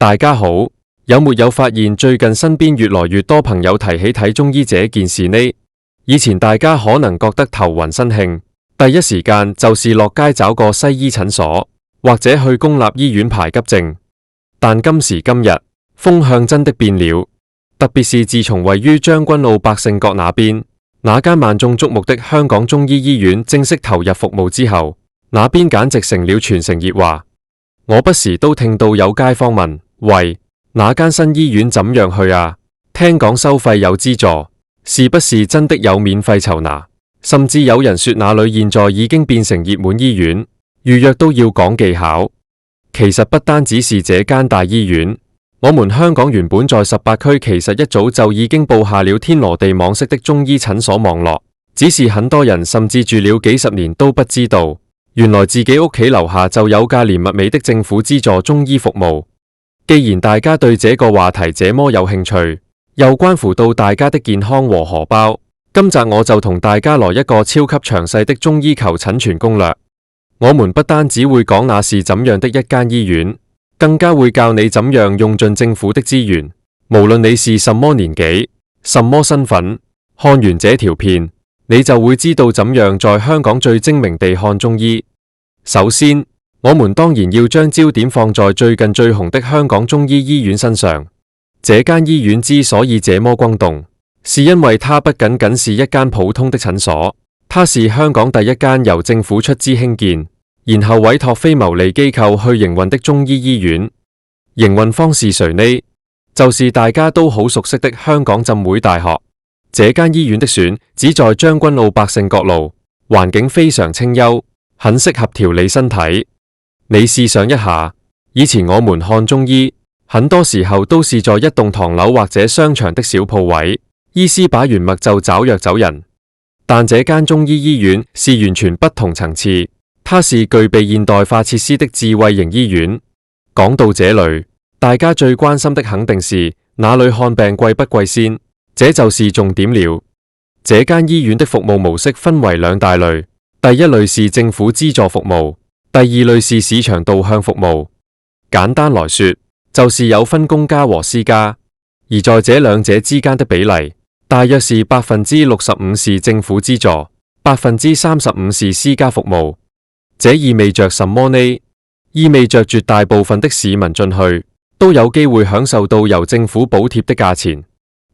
大家好，有沒有發現最近身邊越來越多朋友提起睇中醫這件事呢？以前大家可能覺得頭暈身慶，第一時間就是落街找個西醫診所，或者去公立醫院排急症。但今時今日，風向真的變了，特別是自從位於將軍澳百勝角那邊那間萬眾矚目的香港中醫醫院正式投入服務之後，那邊簡直成了全城熱話。我不時都聽到有街坊問：喂，那間新醫院怎樣去啊？聽講收費有資助，是不是真的有免費酬拿？甚至有人說那裏現在已經變成熱門醫院，預約都要講技巧。其實不單只是這間大醫院，我們香港原本在18區其實一早就已經布下了天羅地網式的中醫診所網絡，只是很多人甚至住了幾十年都不知道，原來自己屋企樓下就有價廉物美的政府資助中醫服務。既然大家對這個話題這麼有興趣，又關乎到大家的健康和荷包，今集我就同大家來一個超級詳細的中醫求診全攻略。我們不單只會講那是怎樣的一間醫院，更加會教你怎樣用盡政府的資源。無論你是什麼年紀、什麼身份，看完這條片，你就會知道怎樣在香港最精明地看中醫。首先，我們當然要將焦點放在最近最紅的香港中醫醫院身上。這間醫院之所以這麼轟動，是因為它不僅僅是一間普通的診所，它是香港第一間由政府出資興建，然後委託非牟利機構去營運的中醫醫院。營運方是誰呢？就是大家都好熟悉的香港浸會大學。這間醫院的選址在將軍澳百勝角路，環境非常清幽，很適合調理身體。你試想一下，以前我們看中醫，很多時候都是在一棟唐樓或者商場的小鋪位，醫師把完脈就找藥走人。但這間中醫醫院是完全不同層次，它是具備現代化設施的智慧型醫院。講到這裏，大家最關心的肯定是哪裏看病貴不貴先，這就是重點了。這間醫院的服務模式分為兩大類，第一類是政府資助服務，第二類是市場導向服務。簡單來說，就是有分公家和私家，而在這兩者之間的比例，大約是65%是政府資助，35%是私家服務。這意味着什麼呢？意味着絕大部分的市民進去都有機會享受到由政府補貼的價錢。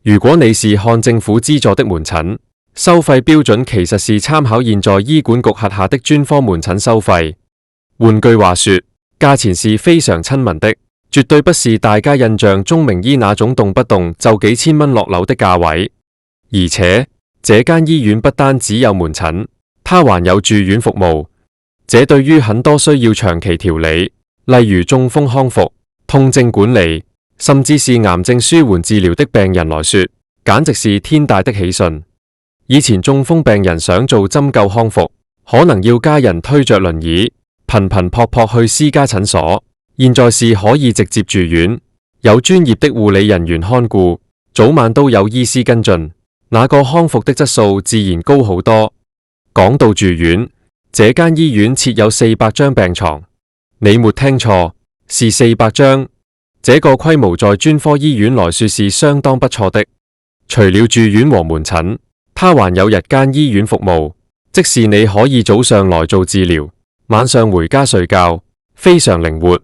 如果你是看政府資助的門診，收費標準其實是參考現在醫管局轄下的專科門診收費。換句話說，價錢是非常親民的，絕對不是大家印象中名醫那種動不動就幾千蚊落樓的價位。而且這間醫院不單只有門診，它還有住院服務。這對於很多需要長期調理，例如中風康復、痛症管理，甚至是癌症舒緩治療的病人來說，簡直是天大的喜訊。以前中風病人想做針灸康復，可能要家人推着輪椅，頻頻撲撲去私家診所。現在是可以直接住院，有專業的護理人員看顧，早晚都有醫師跟進，那個康復的質素自然高好多。講到住院，這間醫院設有400張病床，你沒聽錯，是400張。這個規模在專科醫院來說是相當不錯的。除了住院和門診，它還有日間醫院服務，即是你可以早上來做治療，晚上回家睡覺，非常靈活。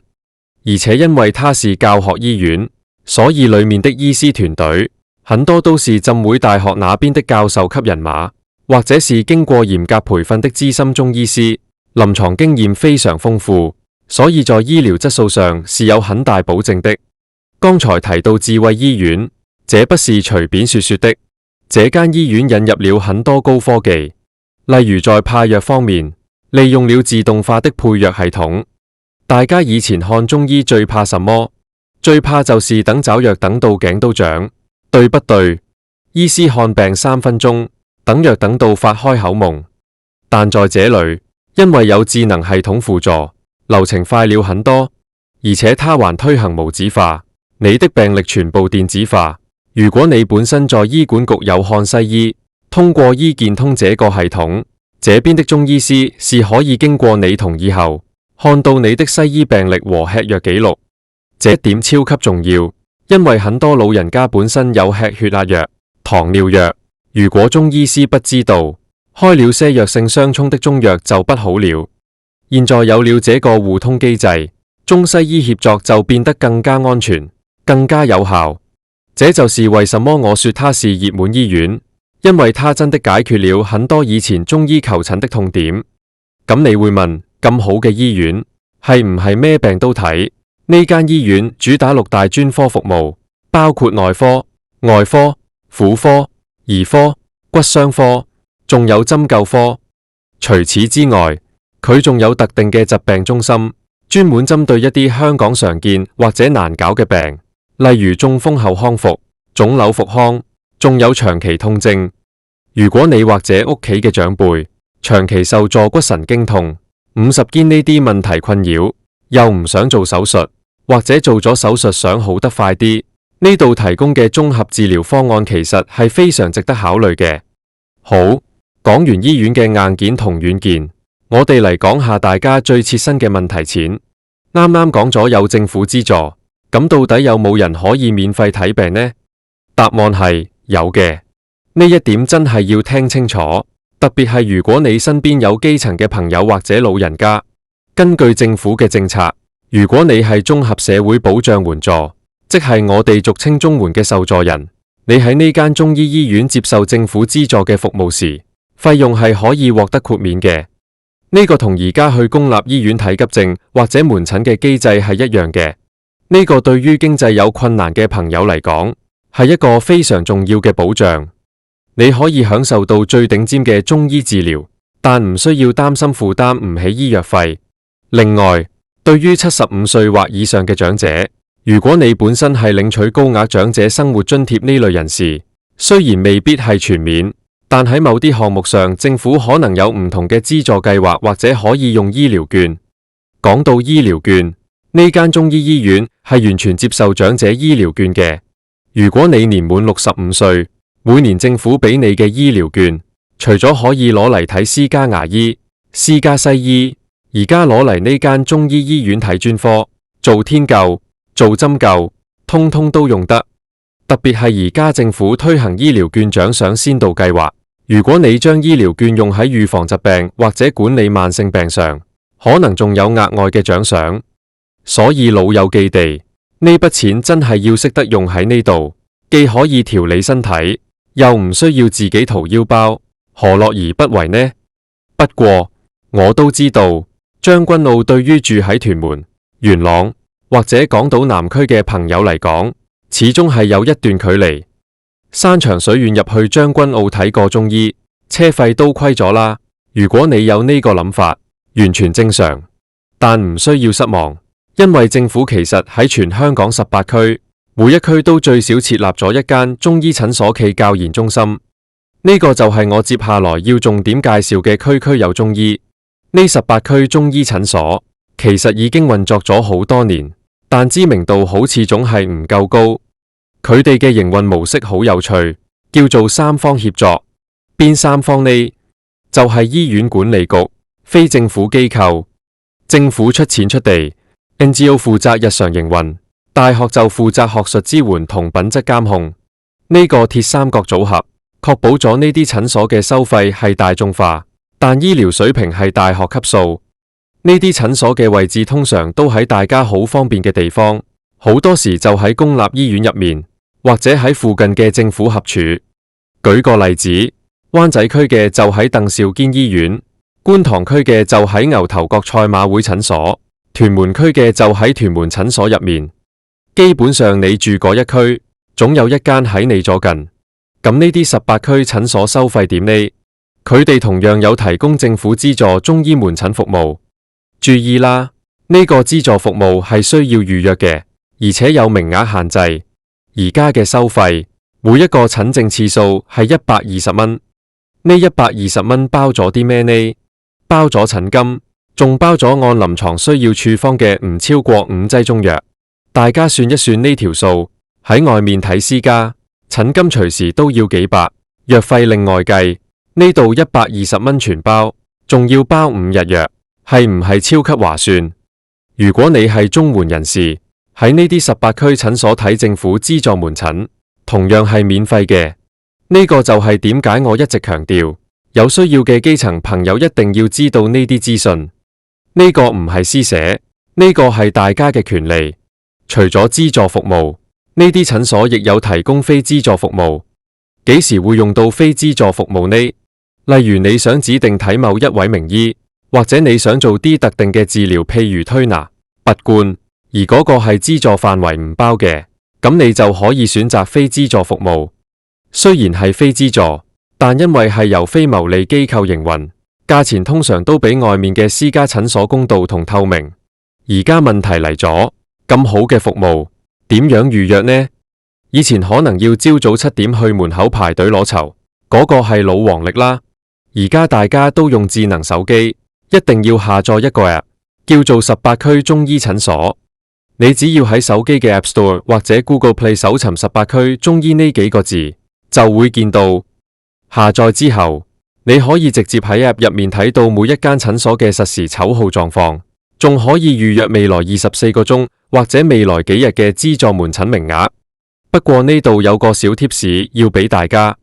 而且因為它是教學醫院，所以裡面的醫師團隊很多都是浸會大學那邊的教授級人馬，或者是經過嚴格培訓的資深中醫師，臨床經驗非常豐富，所以在醫療質素上是有很大保證的。剛才提到智慧醫院，這不是隨便說說的，這間醫院引入了很多高科技，例如在派藥方面，利用了自動化的配藥系統。大家以前看中醫最怕什麼？最怕就是等找藥等到頸都長，對不對？醫師看病3分鐘，等藥等到發開口夢。但在這裡，因為有智能系統輔助，流程快了很多，而且它還推行無紙化，你的病歷全部電子化。如果你本身在醫管局有看西醫，通過醫健通這個系統，這邊的中醫師是可以經過你同意後，看到你的西醫病歷和吃藥記錄。這一點超級重要，因為很多老人家本身有吃血壓藥、糖尿藥，如果中醫師不知道，開了些藥性相衝的中藥就不好了。現在有了這個互通機制，中西醫協作就變得更加安全、更加有效。這就是為什麼我說它是熱門醫院，因為它真的解決了很多以前中醫求診的痛點。咁你會問，咁好嘅醫院係唔係咩病都睇？呢間醫院主打6大專科服務，包括內科、外科、婦科、兒科、骨傷科，仲有針灸科。除此之外，佢仲有特定嘅疾病中心，專門針對一啲香港常見或者難搞嘅病，例如中風後康復、腫瘤復康，仲有長期痛症。如果你或者屋企嘅長輩長期受坐骨神經痛、50肩呢啲問題困擾，又唔想做手術，或者做咗手術想好得快啲，呢度提供嘅綜合治療方案其實係非常值得考慮嘅。好，講完醫院嘅硬件同軟件，我哋嚟講下大家最切身嘅問題錢。啱啱講咗有政府資助，咁到底有冇人可以免費睇病呢？答案係有嘅，呢一點真係要聽清楚，特別係如果你身邊有基層嘅朋友或者老人家。根據政府嘅政策，如果你係綜合社會保障援助，即係我哋俗稱綜援嘅受助人，你喺呢間中醫醫院接受政府資助嘅服務時，費用係可以獲得豁免嘅。呢個同而家去公立醫院睇急症或者門診嘅機制係一樣嘅。呢個對於經濟有困難嘅朋友嚟講，係一個非常重要嘅保障。你可以享受到最頂尖嘅中醫治療，但唔需要擔心負擔唔起醫藥費。另外，對於75歲或以上嘅長者，如果你本身係領取高額長者生活津貼呢類人士，雖然未必係全免，但喺某啲項目上，政府可能有唔同嘅資助計劃，或者可以用醫療券。講到醫療券，呢間中醫醫院係完全接受長者醫療券嘅。如果你年滿65歲，每年政府俾你嘅醫療券，除咗可以攞嚟睇私家牙醫、私家西醫，而家攞嚟呢間中醫醫院睇專科、做天灸、做針灸，通通都用得。特別係而家政府推行醫療券獎賞先導計劃，如果你將醫療券用喺預防疾病或者管理慢性病上，可能仲有額外嘅獎賞。所以老友記地，呢筆錢真係要識得用喺呢度，既可以調理身體，又唔需要自己掏腰包，何樂而不為呢？不過我都知道，將軍澳對於住喺屯門、元朗或者港島南區嘅朋友嚟講，始終係有一段距離。山長水遠入去將軍澳睇個中醫，車費都虧咗啦。如果你有呢個諗法，完全正常，但唔需要失望，因為政府其實喺全香港18區，每一區都最少設立咗一間中醫診所暨教研中心。呢個就係我接下來要重點介紹嘅區區有中醫。呢18區中醫診所其實已經運作咗好多年，但知名度好似總係唔夠高。佢哋嘅營運模式好有趣，叫做三方協作。邊三方呢？就係醫院管理局、非政府機構、政府出錢出地， NGO 負責日常營運，大學就負責學術支援同品質監控。呢個鐵三角組合，確保咗呢啲診所嘅收費係大眾化，但醫療水平係大學級數。呢啲診所嘅位置通常都喺大家好方便嘅地方，好多時就喺公立醫院入面，或者喺附近嘅政府合署。舉個例子，灣仔區嘅就喺鄧肇堅醫院，觀塘區嘅就喺牛頭角賽馬會診所，屯門區嘅就喺屯門診所入面。基本上你住嗰一區，總有一間喺你左近。咁呢啲18區診所收費點呢？佢哋同樣有提供政府資助中醫門診服務。注意啦，呢個資助服務係需要預約嘅，而且有名額限制。而家嘅收費，每一個診症次數係120蚊。呢120蚊包咗啲咩呢？包咗診金，仲包咗按臨床需要處方嘅唔超過5劑中藥。大家算一算呢條數，喺外面睇私家診金隨時都要幾百，藥費另外計。呢度120蚊全包，仲要包5日藥，係唔係超級划算？如果你係綜援人士，喺呢啲18區診所睇政府資助門診，同樣係免費嘅。呢個就係點解我一直強調，有需要嘅基層朋友一定要知道呢啲資訊。呢個唔係施捨，呢個係大家嘅權利。除咗資助服務，呢啲診所亦有提供非資助服務。幾時會用到非資助服務呢？例如你想指定睇某一位名醫，或者你想做啲特定嘅治療，譬如推拿、拔罐，而嗰個係資助範圍唔包嘅，咁你就可以選擇非資助服務。雖然係非資助，但因為係由非牟利機構營運，價錢通常都比外面嘅私家診所公道同透明。而家問題嚟咗，咁好嘅服務，點樣預約呢？以前可能要朝早7點去門口排隊攞籌，嗰個係老黃歷啦。而家大家都用智能手機，一定要下載一個 app， 叫做18區中醫診所。你只要喺手機嘅 App Store 或者 Google Play 搜尋18區中醫呢幾個字，就會見到。下載之後，你可以直接喺 App 入面睇到每一間診所嘅實時籌號狀況，仲可以預約未來24個鐘或者未來幾日嘅資助門診名額。不過呢度有個小貼士要俾大家，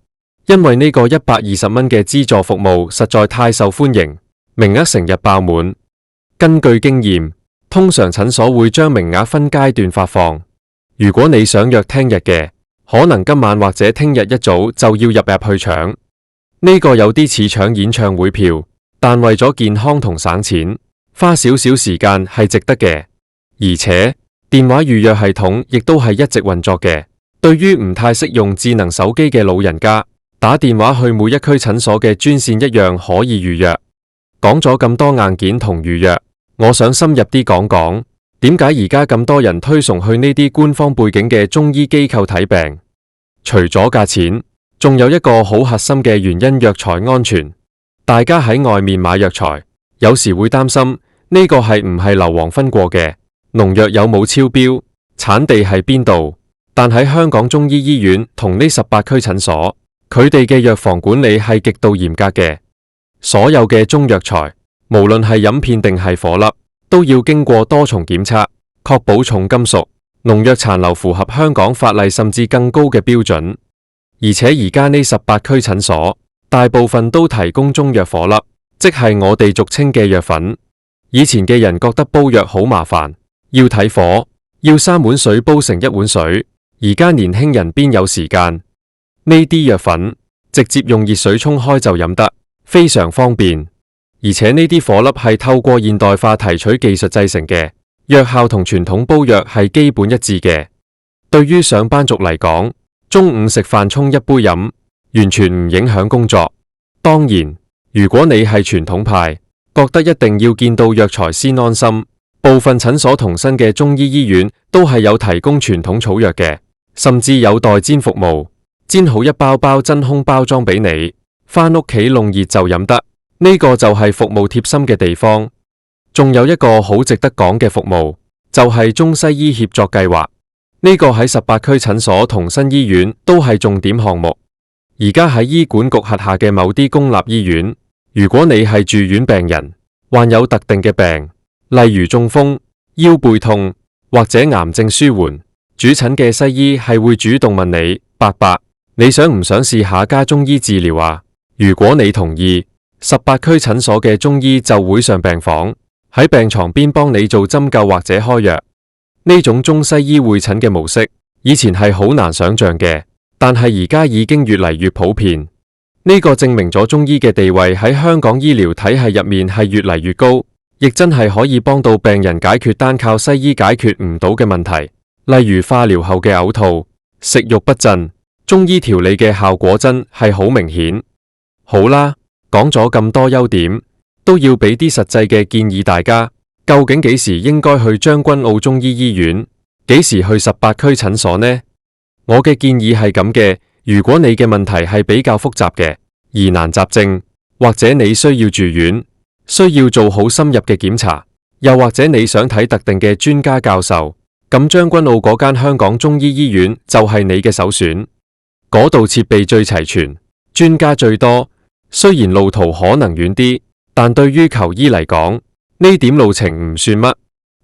因為呢個120蚊嘅資助服務實在太受歡迎，名額成日爆滿。根據經驗，通常診所會將名額分階段發放。如果你想約聽日嘅，可能今晚或者聽日一早就要入 App 去搶。呢個有啲似搶演唱會票，但為咗健康同省錢，花少少時間係值得嘅。而且電話預約系統亦都係一直運作嘅。對於唔太識用智能手機嘅老人家，打電話去每一區診所嘅專線一樣可以預約。講咗咁多硬件同預約，我想深入啲講講，點解而家咁多人推崇去呢啲官方背景嘅中醫機構睇病？除咗價錢，仲有一個好核心嘅原因，藥材安全。大家喺外面買藥材，有時會擔心呢個係唔係硫磺分過嘅，農藥有冇超標，產地係邊度？但喺香港中醫醫院同呢18區診所，佢哋嘅藥房管理係極度嚴格嘅。所有嘅中藥材，無論係飲片定係顆粒，都要經過多重檢測，確保重金屬、農藥殘留符合香港法例甚至更高嘅標準。而且而家呢18區診所，大部分都提供中藥顆粒，即係我哋俗稱嘅藥粉。以前嘅人覺得煲藥好麻煩，要睇火，要3碗水煲成1碗水。而家年輕人邊有時間？呢啲藥粉直接用熱水沖開就飲得，非常方便。而且呢啲顆粒係透過現代化提取技術製成嘅，藥效同傳統煲藥係基本一致嘅。對於上班族嚟講，中午食飯沖一杯飲，完全唔影響工作。當然，如果你係傳統派，覺得一定要見到藥材先安心，部分診所同新嘅中醫醫院都係有提供傳統草藥嘅。甚至有代煎服務，煎好一包包真空包裝俾你，返屋企弄熱就飲得。呢個就係服務貼心嘅地方。仲有一個好值得講嘅服務，就係中西醫協作計劃。呢個喺18區診所同新醫院都係重點項目。而家喺醫管局轄下嘅某啲公立醫院，如果你係住院病人，患有特定嘅病，例如中風、腰背痛或者癌症舒緩，主診嘅西醫係會主動問你，伯伯，你想唔想試下加中醫治療啊？如果你同意，18區診所嘅中醫就會上病房，喺病床邊幫你做針灸或者開藥。呢種中西醫會診嘅模式，以前係好難想象嘅，但係而家已經越嚟越普遍。呢個證明咗中醫嘅地位喺香港醫療體系入面係越嚟越高，亦真係可以幫到病人解決單靠西醫解決唔到嘅問題。例如化療後嘅嘔吐、食慾不振，中醫調理嘅效果真係好明顯。好啦，講咗咁多優點，都要俾啲實際嘅建議大家。究竟幾時應該去將軍澳中醫醫院，幾時去18區診所呢？我嘅建議係咁嘅，如果你嘅問題係比較複雜嘅，疑難雜症，或者你需要住院，需要做好深入嘅檢查，又或者你想睇特定嘅專家教授，咁將軍澳嗰間香港中醫醫院就係你嘅首選。嗰度設備最齊全，專家最多，雖然路途可能遠啲，但對於求醫嚟講，呢點路程唔算乜。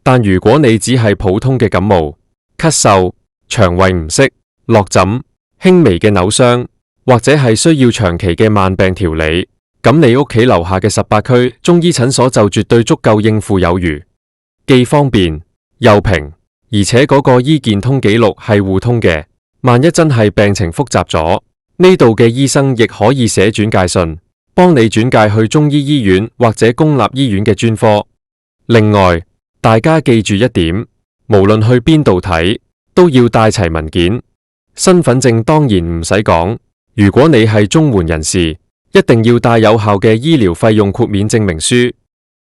但如果你只係普通嘅感冒、咳嗽、腸胃唔適、落枕、輕微嘅扭傷，或者係需要長期嘅慢病調理，咁你屋企樓下嘅18區中醫診所就絕對足夠應付有餘，既方便又平，而且嗰個醫健通記錄係互通嘅。萬一真係病情複雜咗，呢度嘅醫生亦可以寫轉介信，幫你轉介去中醫醫院或者公立醫院嘅專科。另外，大家記住一點，無論去邊度睇，都要帶齊文件。身份證當然唔使講，如果你係綜援人士，一定要帶有效嘅醫療費用豁免證明書。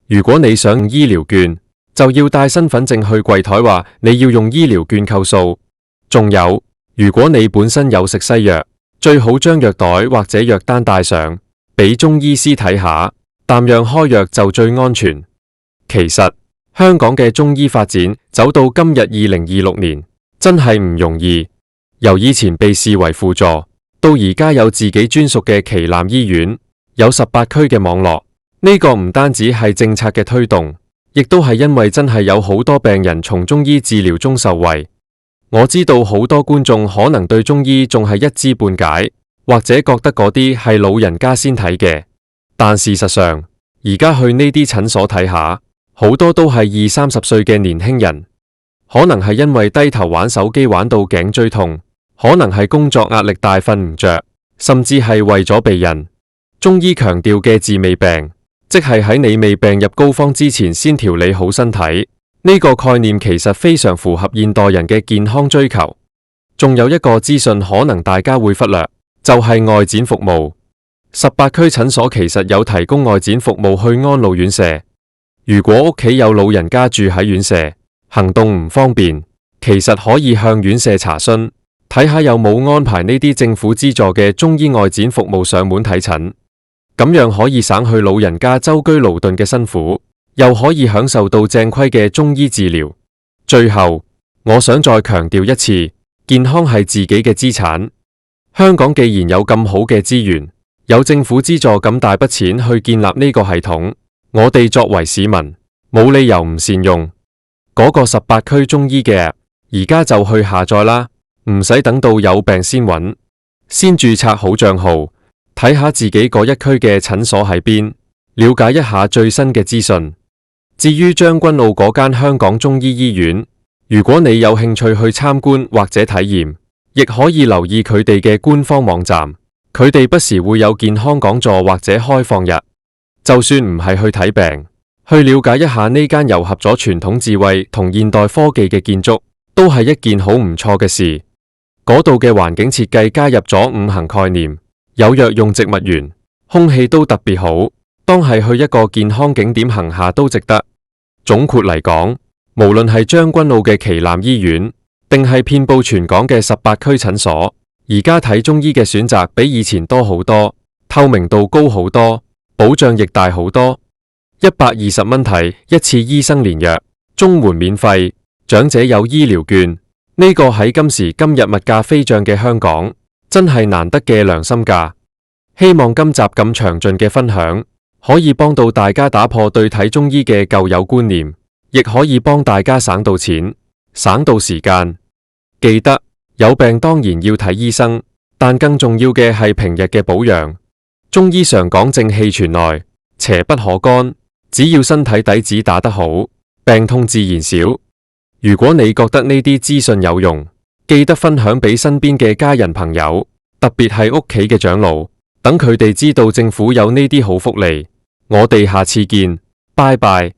如果你想用醫療券，就要帶身份證去櫃台話你要用醫療券扣數。仲有，如果你本身有食西藥，最好將藥袋或者藥單帶上，俾中醫師睇下，淡樣開藥就最安全。其實香港嘅中醫發展走到今日2026年，真係唔容易。由以前被視為輔助，到而家有自己專屬嘅旗艦醫院，有18區嘅網絡。呢個唔單止係政策嘅推動，亦都係因為真係有好多病人從中醫治療中受惠。我知道好多觀眾可能對中醫仲係一知半解，或者覺得嗰啲係老人家先睇嘅，但事實上，而家去呢啲診所睇下，好多都係20-30歲嘅年輕人，可能係因為低頭玩手機玩到頸椎痛，可能係工作壓力大瞓唔着，甚至係為咗避孕。中醫強調嘅治未病，即係喺你未病入膏肓之前先調理好身體。呢個概念其實非常符合現代人嘅健康追求。仲有一個資訊可能大家會忽略，就係外展服務。18區診所其實有提供外展服務去安老院舍。如果屋企有老人家住喺院舍，行動唔方便，其實可以向院舍查詢，睇下有冇安排呢啲政府資助嘅中醫外展服務上門睇診。咁樣可以省去老人家舟車勞頓嘅辛苦，又可以享受到正規嘅中醫治療。最後，我想再強調一次，健康係自己嘅資產。香港既然有咁好嘅資源，有政府資助咁大筆錢去建立呢個系統，我哋作為市民，冇理由唔善用。嗰個18區中醫嘅 app，而家就去下載啦，唔使等到有病先揾，先註冊好賬號，睇下自己嗰一區嘅診所喺邊，了解一下最新嘅資訊。至於將軍澳嗰間香港中醫醫院，如果你有興趣去參觀或者體驗，亦可以留意佢哋嘅官方網站，佢哋不時會有健康講座或者開放日。就算唔係去睇病，去了解一下呢間糅合咗傳統智慧同現代科技嘅建築，都係一件好唔錯嘅事。嗰度嘅環境設計加入咗5行概念，有藥用植物園，空氣都特別好。當係去一個健康景點行下都值得。總括嚟講，無論係將軍澳嘅旗艦醫院，定係遍布全港嘅18區診所，而家睇中醫嘅選擇比以前多好多，透明度高好多，保障亦大好多。120蚊睇一次醫生連藥，綜援免費，長者有醫療券，呢個喺今時今日物價飛漲嘅香港，真係難得嘅良心價。希望今集咁詳盡嘅分享，可以幫到大家打破對睇中醫嘅舊有觀念，亦可以幫大家省到錢，省到時間。記得有病當然要睇醫生，但更重要嘅係平日嘅保養。中醫常講正氣存內，邪不可干，只要身體底子打得好，病痛自然少。如果你覺得呢啲資訊有用，記得分享俾身邊嘅家人朋友，特別係屋企嘅長老，等佢哋知道政府有呢啲好福利。我哋下次見，拜拜。